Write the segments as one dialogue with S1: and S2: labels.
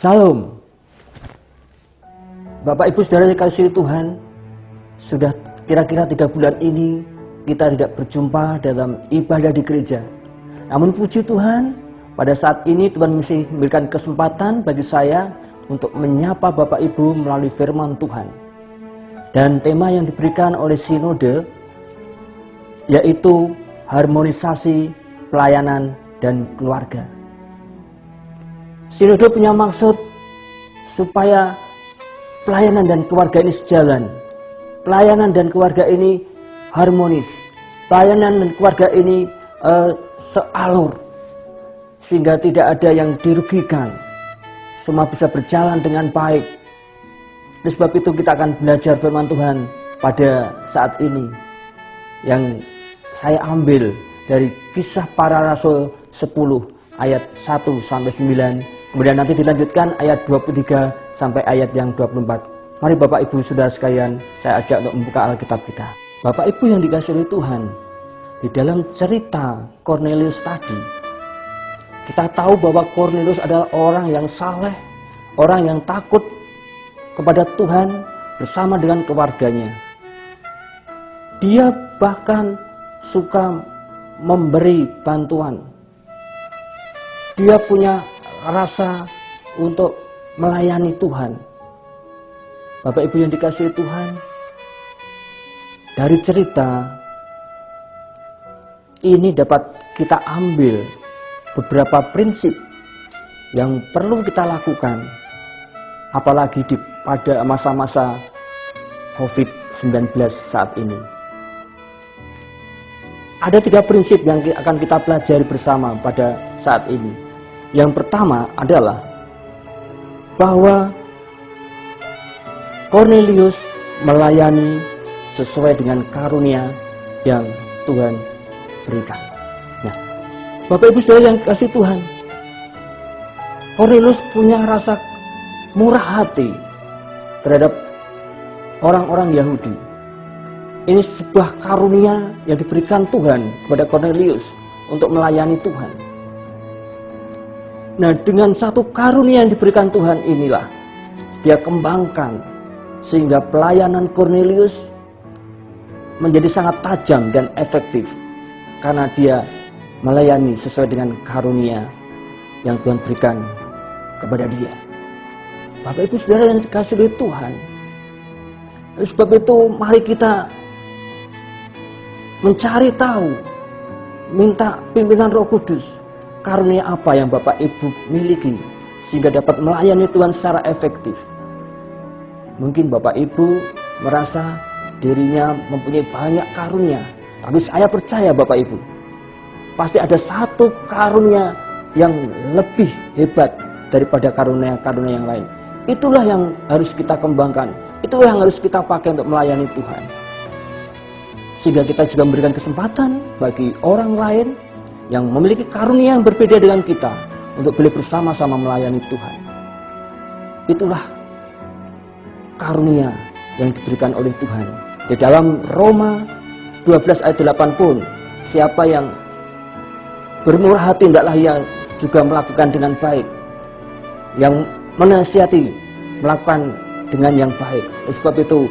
S1: Salam. Bapak Ibu Saudara dikasihi Tuhan, sudah kira-kira 3 bulan ini kita tidak berjumpa dalam ibadah di gereja. Namun puji Tuhan, pada saat ini Tuhan masih memberikan kesempatan bagi saya untuk menyapa Bapak Ibu melalui firman Tuhan. Dan tema yang diberikan oleh Sinode yaitu harmonisasi pelayanan dan keluarga. Sinode punya maksud supaya pelayanan dan keluarga ini sejalan. Pelayanan dan keluarga ini harmonis. Pelayanan dan keluarga ini sealur. Sehingga tidak ada yang dirugikan. Semua bisa berjalan dengan baik. Oleh sebab itu kita akan belajar firman Tuhan pada saat ini. Yang saya ambil dari Kisah Para Rasul 10 ayat 1-9. Kemudian nanti dilanjutkan ayat 23 sampai ayat yang 24. Mari Bapak Ibu Saudara sekalian, saya ajak untuk membuka Alkitab kita. Bapak Ibu yang dikasihi Tuhan, di dalam cerita Kornelius tadi, kita tahu bahwa Kornelius adalah orang yang saleh, orang yang takut kepada Tuhan bersama dengan keluarganya. Dia bahkan suka memberi bantuan. Dia punya rasa untuk melayani Tuhan. Bapak Ibu yang dikasihi Tuhan, dari cerita ini dapat kita ambil beberapa prinsip yang perlu kita lakukan, apalagi pada masa-masa COVID-19 saat ini. Ada 3 prinsip yang akan kita pelajari bersama pada saat ini. Yang pertama adalah bahwa Kornelius melayani sesuai dengan karunia yang Tuhan berikan. Nah, Bapak Ibu Saudara yang kasih Tuhan, Kornelius punya rasa murah hati terhadap orang-orang Yahudi. Ini sebuah karunia yang diberikan Tuhan kepada Kornelius untuk melayani Tuhan. Nah, dengan satu karunia yang diberikan Tuhan inilah dia kembangkan sehingga pelayanan Kornelius menjadi sangat tajam dan efektif karena dia melayani sesuai dengan karunia yang Tuhan berikan kepada dia. Bapak Ibu Saudara yang dikasihi Tuhan, oleh sebab itu mari kita mencari tahu, minta pimpinan Roh Kudus, karunia apa yang Bapak Ibu miliki sehingga dapat melayani Tuhan secara efektif. Mungkin Bapak Ibu merasa dirinya mempunyai banyak karunia, tapi saya percaya Bapak Ibu, pasti ada satu karunia yang lebih hebat daripada karunia-karunia yang lain. Itulah yang harus kita kembangkan, itulah yang harus kita pakai untuk melayani Tuhan. Sehingga kita juga memberikan kesempatan bagi orang lain yang memiliki karunia yang berbeda dengan kita untuk boleh bersama-sama melayani Tuhan. Itulah karunia yang diberikan oleh Tuhan. Di dalam Roma 12 ayat 8 pun, siapa yang bermurah hati hendaklah ia juga melakukan dengan baik, yang menasihati melakukan dengan yang baik. Oleh sebab itu,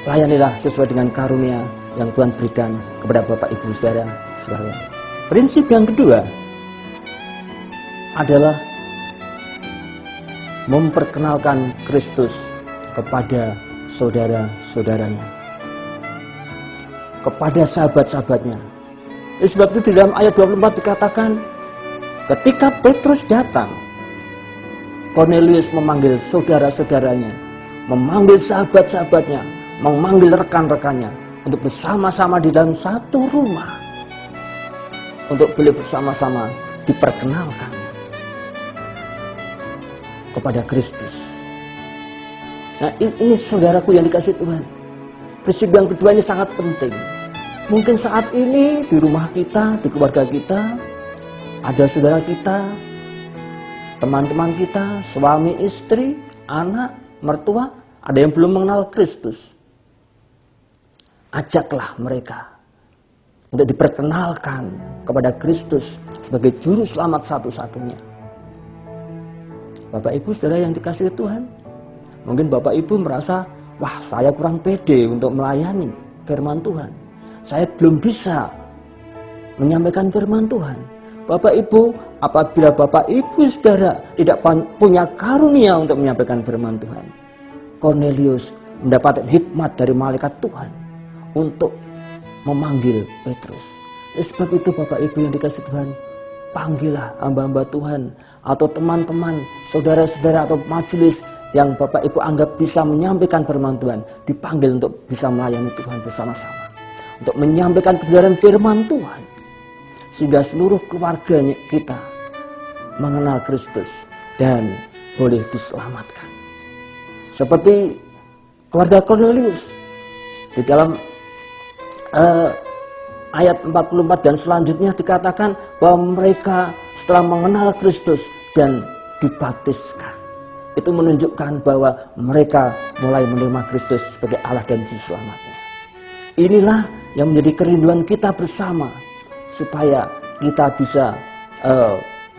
S1: layanilah sesuai dengan karunia yang Tuhan berikan kepada Bapak Ibu Saudara sekalian. Prinsip yang kedua adalah memperkenalkan Kristus kepada saudara-saudaranya, kepada sahabat-sahabatnya. Sebab itu di dalam ayat 24 dikatakan, ketika Petrus datang, Kornelius memanggil saudara-saudaranya, memanggil sahabat-sahabatnya, memanggil rekan-rekannya untuk bersama-sama di dalam satu rumah, untuk boleh bersama-sama diperkenalkan kepada Kristus. Nah, ini saudaraku yang dikasihi Tuhan. Prinsip yang kedua ini sangat penting. Mungkin saat ini di rumah kita, di keluarga kita, ada saudara kita, teman-teman kita, suami, istri, anak, mertua, ada yang belum mengenal Kristus. Ajaklah mereka untuk diperkenalkan kepada Kristus sebagai juru selamat satu-satunya. Bapak Ibu saudara yang dikasihi Tuhan, mungkin Bapak Ibu merasa, wah saya kurang pede untuk melayani firman Tuhan. Saya belum bisa menyampaikan firman Tuhan. Bapak Ibu, apabila Bapak Ibu saudara tidak punya karunia untuk menyampaikan firman Tuhan, Kornelius mendapat hikmat dari malaikat Tuhan untuk memanggil Petrus. Sebab itu Bapak Ibu yang dikasihi Tuhan, panggillah hamba-hamba Tuhan atau teman-teman, saudara-saudara atau majelis yang Bapak Ibu anggap bisa menyampaikan firman Tuhan, dipanggil untuk bisa melayani Tuhan bersama-sama, untuk menyampaikan kebenaran firman Tuhan, sehingga seluruh keluarganya kita mengenal Kristus dan boleh diselamatkan. Seperti keluarga Kornelius di dalam ayat 44 dan selanjutnya dikatakan bahwa mereka setelah mengenal Kristus dan dibaptiskan. Itu menunjukkan bahwa mereka mulai menerima Kristus sebagai Allah dan Juru Selamatnya. Inilah yang menjadi kerinduan kita bersama, supaya kita bisa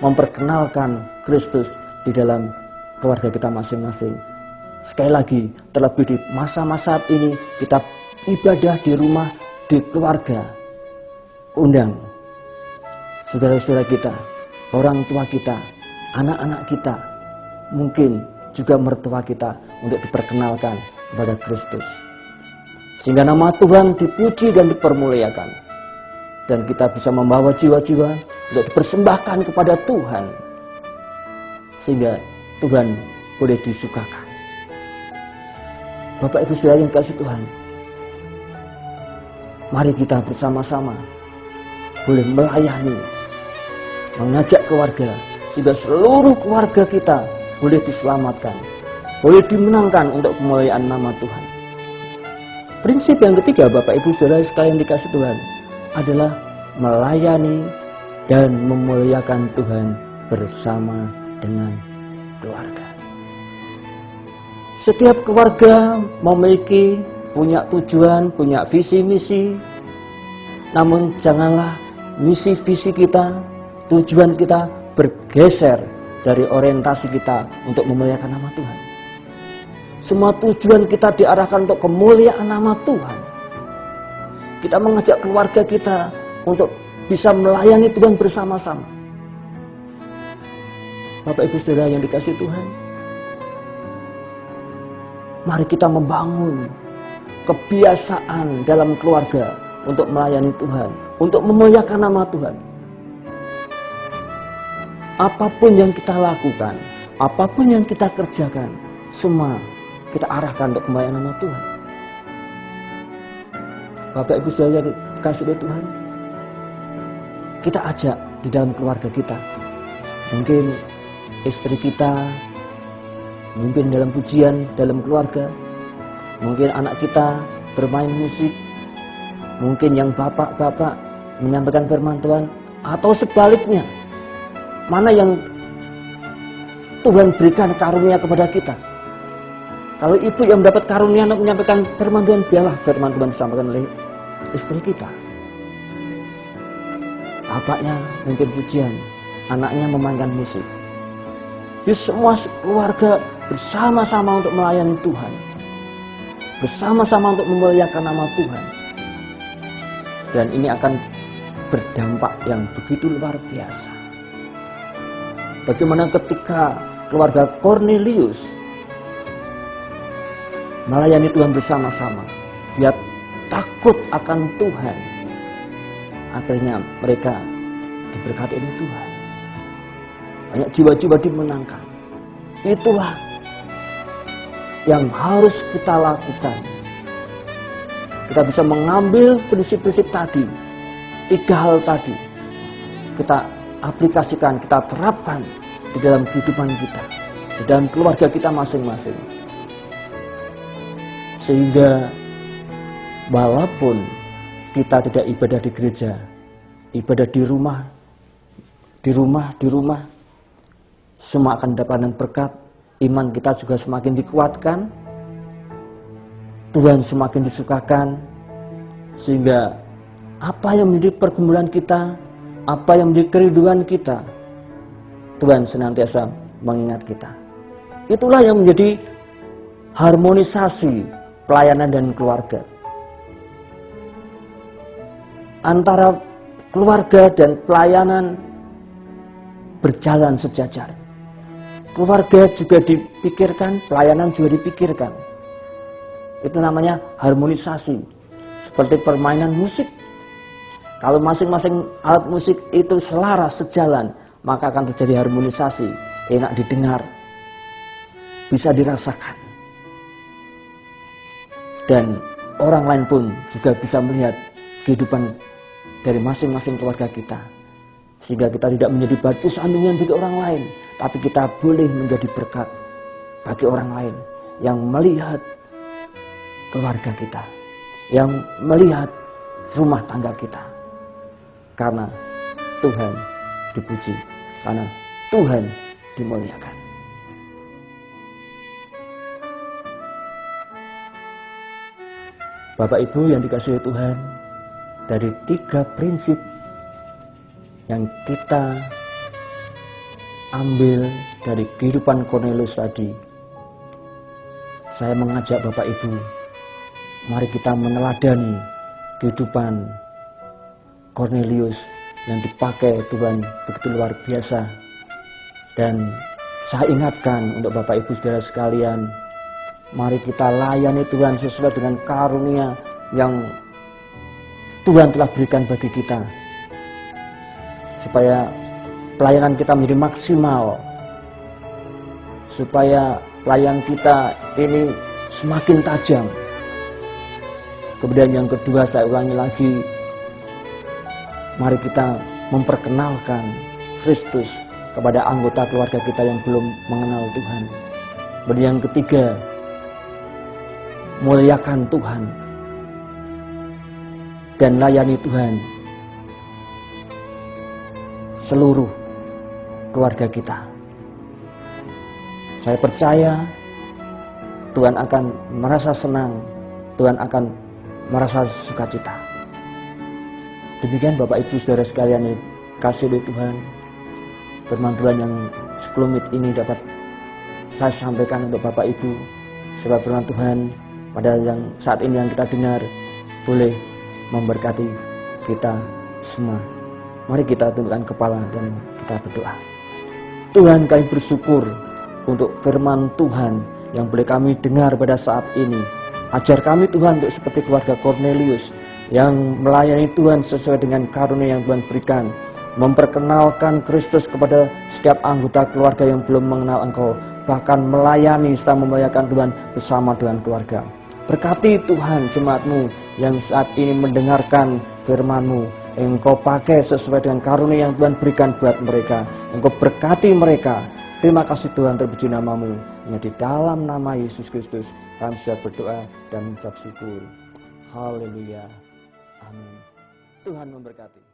S1: memperkenalkan Kristus di dalam keluarga kita masing-masing. Sekali lagi, terlebih di masa-masa saat ini, kita ibadah di rumah, di keluarga, undang saudara-saudara kita, orang tua kita, anak-anak kita, mungkin juga mertua kita, untuk diperkenalkan kepada Kristus, sehingga nama Tuhan dipuji dan dipermuliakan, dan kita bisa membawa jiwa-jiwa untuk dipersembahkan kepada Tuhan, sehingga Tuhan boleh disukakan. Bapak Ibu saudara yang kasih Tuhan, mari kita bersama-sama boleh melayani, mengajak keluarga, sehingga seluruh keluarga kita boleh diselamatkan, boleh dimenangkan untuk kemuliaan nama Tuhan. Prinsip yang ketiga Bapak Ibu saudara sekalian dikasih Tuhan adalah melayani dan memuliakan Tuhan bersama dengan keluarga. Setiap keluarga memiliki punya tujuan, punya visi misi. Namun janganlah misi visi kita, tujuan kita bergeser dari orientasi kita untuk memuliakan nama Tuhan. Semua tujuan kita diarahkan untuk kemuliaan nama Tuhan. Kita mengajak keluarga kita untuk bisa melayani Tuhan bersama-sama. Bapak Ibu saudara yang dikasihi Tuhan, mari kita membangun kebiasaan dalam keluarga untuk melayani Tuhan, untuk memuliakan nama Tuhan. Apapun yang kita lakukan, apapun yang kita kerjakan, semua kita arahkan untuk kemuliaan nama Tuhan. Bapak Ibu saudara kasih oleh Tuhan, kita ajak di dalam keluarga kita, mungkin istri kita, mungkin dalam pujian dalam keluarga, mungkin anak kita bermain musik, mungkin yang bapak-bapak menyampaikan firman Tuhan, atau sebaliknya, mana yang Tuhan berikan karunia kepada kita. Kalau ibu yang mendapat karunia untuk menyampaikan firman Tuhan, biarlah firman Tuhan disampaikan oleh istri kita. Bapaknya mungkin pujian, anaknya memainkan musik. Di semua keluarga bersama-sama untuk melayani Tuhan, bersama-sama untuk memuliakan nama Tuhan. Dan ini akan berdampak yang begitu luar biasa. Bagaimana ketika keluarga Kornelius melayani Tuhan bersama-sama, dia takut akan Tuhan. Akhirnya mereka diberkati oleh Tuhan. Banyak jiwa-jiwa dimenangkan. Itulah yang harus kita lakukan. Kita bisa mengambil prinsip-prinsip tadi, 3 hal tadi, kita aplikasikan, kita terapkan di dalam kehidupan kita, di dalam keluarga kita masing-masing. Sehingga walaupun kita tidak ibadah di gereja, ibadah di rumah, semua akan mendapatkan berkat. Iman kita juga semakin dikuatkan, Tuhan semakin disukakan, sehingga apa yang menjadi pergumulan kita, apa yang menjadi kerinduan kita, Tuhan senantiasa mengingat kita. Itulah yang menjadi harmonisasi pelayanan dan keluarga. Antara keluarga dan pelayanan berjalan sejajar. Keluarga juga dipikirkan, pelayanan juga dipikirkan. Itu namanya harmonisasi. Seperti permainan musik. Kalau masing-masing alat musik itu selaras, sejalan, maka akan terjadi harmonisasi. Enak didengar, bisa dirasakan. Dan orang lain pun juga bisa melihat kehidupan dari masing-masing keluarga kita. Sehingga kita tidak menjadi batu sandungan bagi orang lain, tapi kita boleh menjadi berkat bagi orang lain yang melihat keluarga kita, yang melihat rumah tangga kita. Karena Tuhan dipuji, karena Tuhan dimuliakan. Bapak Ibu yang dikasihi Tuhan, dari 3 prinsip yang kita ambil dari kehidupan Cornelius tadi, saya mengajak Bapak Ibu, mari kita meneladani kehidupan Cornelius yang dipakai Tuhan begitu luar biasa. Dan saya ingatkan untuk Bapak Ibu saudara sekalian, mari kita layani Tuhan sesuai dengan karunia yang Tuhan telah berikan bagi kita, supaya pelayanan kita menjadi maksimal, supaya pelayanan kita ini semakin tajam. Kemudian yang kedua, saya ulangi lagi, mari kita memperkenalkan Kristus kepada anggota keluarga kita yang belum mengenal Tuhan. Kemudian yang ketiga, muliakan Tuhan dan layani Tuhan seluruh keluarga kita. Saya percaya Tuhan akan merasa senang, Tuhan akan merasa sukacita. Demikian Bapak Ibu saudara sekalian yang kasih oleh Tuhan, firman Tuhan yang sekelumit ini dapat saya sampaikan untuk Bapak Ibu, sebab firman Tuhan pada yang saat ini yang kita dengar boleh memberkati kita semua. Mari kita tundukkan kepala dan kita berdoa. Tuhan, kami bersyukur untuk firman Tuhan yang boleh kami dengar pada saat ini. Ajar kami Tuhan untuk seperti keluarga Cornelius yang melayani Tuhan sesuai dengan karunia yang Tuhan berikan, memperkenalkan Kristus kepada setiap anggota keluarga yang belum mengenal Engkau, bahkan melayani serta memuliakan Tuhan bersama dengan keluarga. Berkati Tuhan jemaat-Mu yang saat ini mendengarkan firman-Mu, Engkau pakai sesuai dengan karunia yang Tuhan berikan buat mereka. Engkau berkati mereka. Terima kasih Tuhan, terpuji nama-Mu. Hanya di dalam nama Yesus Kristus kami sudah berdoa dan mengucap syukur. Haleluya. Amin. Tuhan memberkati.